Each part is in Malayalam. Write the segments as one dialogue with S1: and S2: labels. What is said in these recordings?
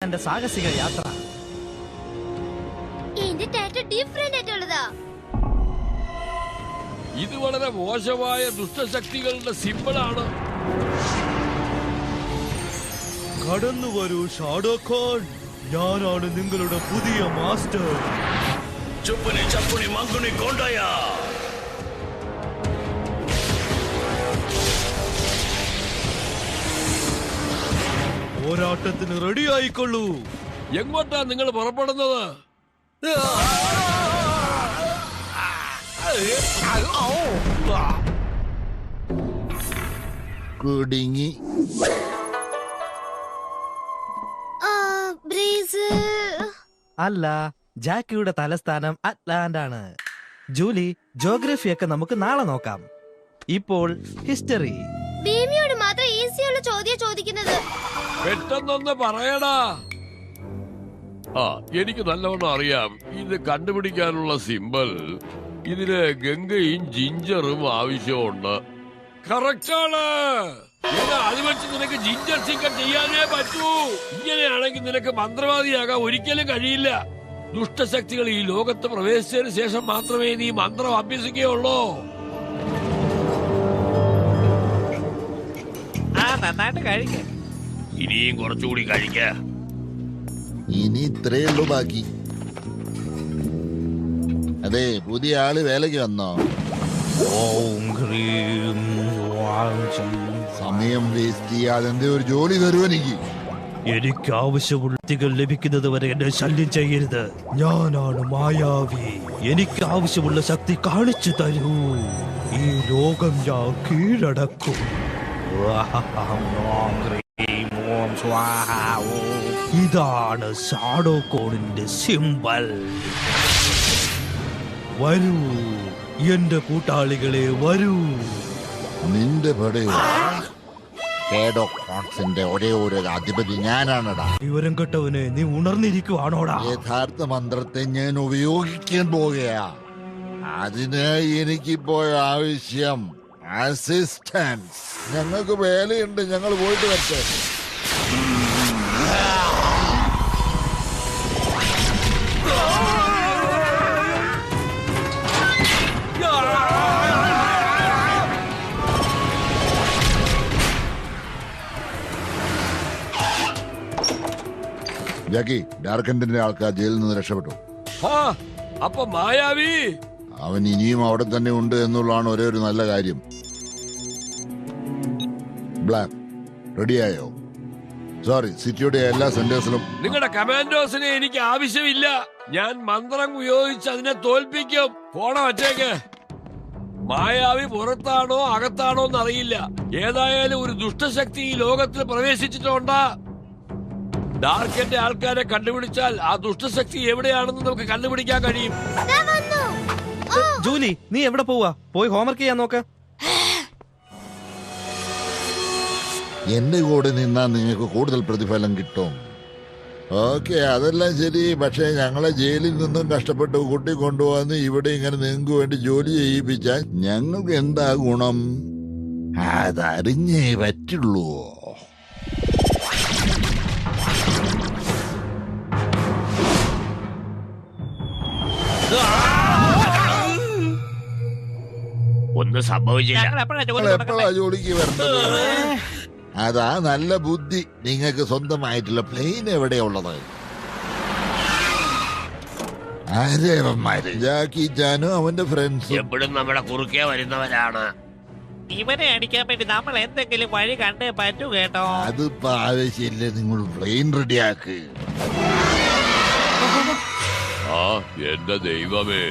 S1: എന്റെ സാഹസിക യാത്ര.
S2: ഇത് വളരെ മോശമായ ദുഷ്ടശക്തികളുടെ സിമ്പിളാണ്.
S3: കടന്നു വരൂ ഷാഡോ ഖാൻ, ഞാനാണ് നിങ്ങളുടെ പുതിയ മാസ്റ്റർ.
S4: ചുപ്പുനി ചപ്പുനി മങ്കുനി കൊണ്ടയ.
S3: പോരാട്ടത്തിന് റെഡി ആയിക്കൊള്ളൂ.
S2: എങ്ങോട്ടാ നിങ്ങൾ പുറപ്പെടുന്നത്?
S5: കുടുങ്ങി.
S1: അല്ല, ജാക്കിയുടെ തലസ്ഥാനം അറ്റ്ലാന്റ് ആണ്. ജൂലി, ജോഗ്രഫിയൊക്കെ നമുക്ക് നാളെ നോക്കാം. ഇപ്പോൾ ഹിസ്റ്ററി.
S6: ഭീമിയോട് മാത്രം ഈസിയുള്ള ചോദ്യം ചോദിക്കുന്നത്.
S2: പെട്ടെന്നൊന്ന് പറയടാ. എനിക്ക് നല്ലവണ്ണം അറിയാം ഇത് കണ്ടുപിടിക്കാനുള്ള സിമ്പൽ. ഇതിന് ഗംഗയും ജിഞ്ചറും ആവശ്യമുണ്ട്. കറക്റ്റാണ്. അത് വെച്ച് നിനക്ക് ജിഞ്ചർ ചിക്കൻ ചെയ്യാനേ പറ്റൂ. ഇങ്ങനെയാണെങ്കിൽ നിനക്ക് മന്ത്രവാദിയാകാൻ ഒരിക്കലും കഴിയില്ല. ദുഷ്ടശക്തികൾ ഈ ലോകത്ത് പ്രവേശിച്ചതിന് ശേഷം മാത്രമേ നീ മന്ത്രം അഭ്യസിക്കുകയുള്ളൂ.
S1: നന്നായിട്ട് കഴിക്ക.
S4: ഇനിയും കുറച്ചുകൂടി കഴിക്ക.
S5: ഇനി ഇത്രയേ ഉള്ളൂ ബാക്കി. അതെ, പുതിയ ആള് വേലയ്ക്ക് വന്നോ? സമയം വേസ്റ്റ് ചെയ്യാതെ എന്തേ ഒരു ജോലി തരൂ എനിക്ക്.
S3: എനിക്ക് ആവശ്യമുള്ള വ്യക്തികൾ ലഭിക്കുന്നത് വരെ എന്നെ ശല്യം ചെയ്യരുത്. ഞാനാണ് മായാവി. എനിക്ക് ആവശ്യമുള്ള ശക്തി കാണിച്ചു തരൂ. ഈ ലോകം ഞാൻ കീഴടക്കും. ഇതാണ് ഷാഡോ കോണിന്റെ സിമ്പൽ. വരൂ എന്റെ കൂട്ടാളികളെ, വരൂ.
S5: നിന്റെ ഒരേ ഒരു അധിപതി ഞാനാണടാ.
S3: വിവരം കെട്ടവനെ, നീ ഉണർന്നിരിക്കുവാണോടാ?
S5: യഥാർത്ഥ മന്ത്രത്തെ ഞാൻ ഉപയോഗിക്കാൻ പോകുകയാ. അതിന് എനിക്കിപ്പോൾ ആവശ്യം അസിസ്റ്റൻസ്. ഞങ്ങൾക്ക് വേലയുണ്ട്, ഞങ്ങൾ പോയിട്ട് വരട്ടെ. ജാക്കി, ഡാർക്കന്റിന്റെ ആൾക്കാർ ജയിലിൽ നിന്ന് രക്ഷപ്പെട്ടു.
S2: അപ്പൊ മായാവി
S5: അവൻ ഇനിയും അവിടെ തന്നെ ഉണ്ട് എന്നുള്ളതാണ് ഒരേ ഒരു നല്ല കാര്യം. ബ്ലാക്ക് റെഡിയായോ? സോറി, സിറ്റിയുടെ എല്ലാ സെന്റേഴ്സിലും
S2: നിങ്ങളുടെ കമാൻഡോസിനെ എനിക്ക് ആവശ്യമില്ല. ഞാൻ മന്ത്രം ഉപയോഗിച്ച് അതിനെ തോൽപ്പിക്കും. പോണ വച്ചേക്ക്. മായാവി പുറത്താണോ അകത്താണോ എന്നറിയില്ല. ഏതായാലും ഒരു ദുഷ്ടശക്തി ഈ ലോകത്തിൽ പ്രവേശിച്ചിട്ടുണ്ടാ. ഡാർക്കന്റെ ആൾക്കാരെ കണ്ടുപിടിച്ചാൽ ആ ദുഷ്ടശക്തി എവിടെയാണെന്ന് നമുക്ക് കണ്ടുപിടിക്കാൻ കഴിയും.
S1: ജൂലി, നീ എവിടെ പോവാ? പോയി ഹോംവർക്ക് ചെയ്യാൻ നോക്ക.
S5: എന്റെ കൂടെ നിന്നാൽ നിങ്ങൾക്ക് കൂടുതൽ പ്രതിഫലം കിട്ടും. ഓക്കെ, അതെല്ലാം ശരി. പക്ഷെ ഞങ്ങളെ ജയിലിൽ നിന്നും കഷ്ടപ്പെട്ട് കൂട്ടിക്കൊണ്ടുവന്ന് ഇവിടെ ഇങ്ങനെ നിങ്ങൾക്ക് വേണ്ടി ജോലി ചെയ്യിപ്പിച്ചാൽ ഞങ്ങൾക്ക് എന്താ ഗുണം? അതറിഞ്ഞേ പറ്റുള്ളൂ.
S4: ഒന്നും സംഭവിച്ചില്ല.
S5: എപ്പോഴാ ജോലിക്ക് വരേണ്ടത്? അതാ നല്ല ബുദ്ധി. നിങ്ങൾക്ക് സ്വന്തമായിട്ടുള്ള പ്ലെയിൻ എവിടെയുള്ളത്? ആരേവന്മാര്? ജാക്കി ചാനും അവന്റെ ഫ്രണ്ട്സും
S4: എപ്പോഴും നമ്മുടെ കുറുക്കേ വരുന്നവരാണ്.
S1: ഇവനെ അടിക്കാൻ വേണ്ടി നമ്മൾ എന്തെങ്കിലും വഴി കണ്ടേ പറ്റൂ കേട്ടോ.
S5: അതിപ്പോ ആവശ്യമില്ല. നിങ്ങൾ പ്ലെയിൻ റെഡിയാക്ക്.
S2: എന്റെ ദൈവമേ,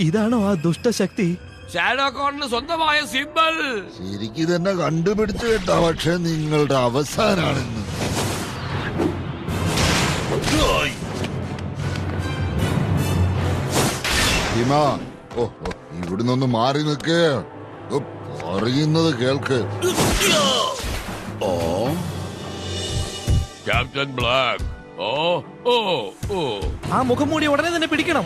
S3: ഇതാണോ ആ ദുഷ്ടശക്തി?
S2: ഷാഡോ കോണിന് സ്വന്തമായ സിമ്പൽ.
S5: ശരിക്ക് തന്നെ കണ്ടുപിടിച്ചു കേട്ടോ. പക്ഷെ നിങ്ങളുടെ അവസാനാണെന്ന്. ഇവിടുന്നൊന്ന് മാറി നിൽക്ക്. പറയുന്നത് കേൾക്ക്.
S2: Captain black. ആ മുഖം മൂടി ഉടനെ തന്നെ പിടിക്കണം.